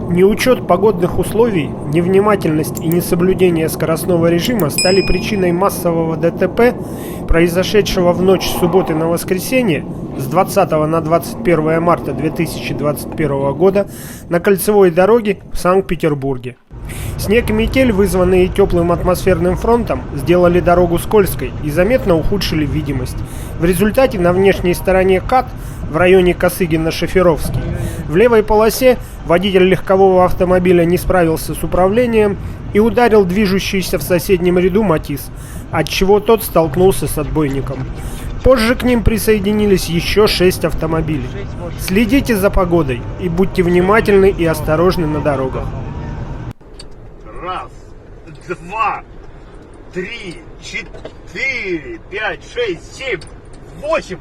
Неучет погодных условий, невнимательность и несоблюдение скоростного режима стали причиной массового ДТП, произошедшего в ночь с субботы на воскресенье с 20 на 21 марта 2021 года на кольцевой дороге в Санкт-Петербурге. Снег и метель, вызванные теплым атмосферным фронтом, сделали дорогу скользкой и заметно ухудшили видимость. В результате на внешней стороне КАТ в районе Косыгина-Шоферовский в левой полосе водитель легкового автомобиля не справился с управлением и ударил движущийся в соседнем ряду Матис, отчего тот столкнулся с отбойником. Позже к ним присоединились еще 6 автомобилей. Следите за погодой и будьте внимательны и осторожны на дорогах. Раз, два, три, четыре, пять, шесть, семь, восемь.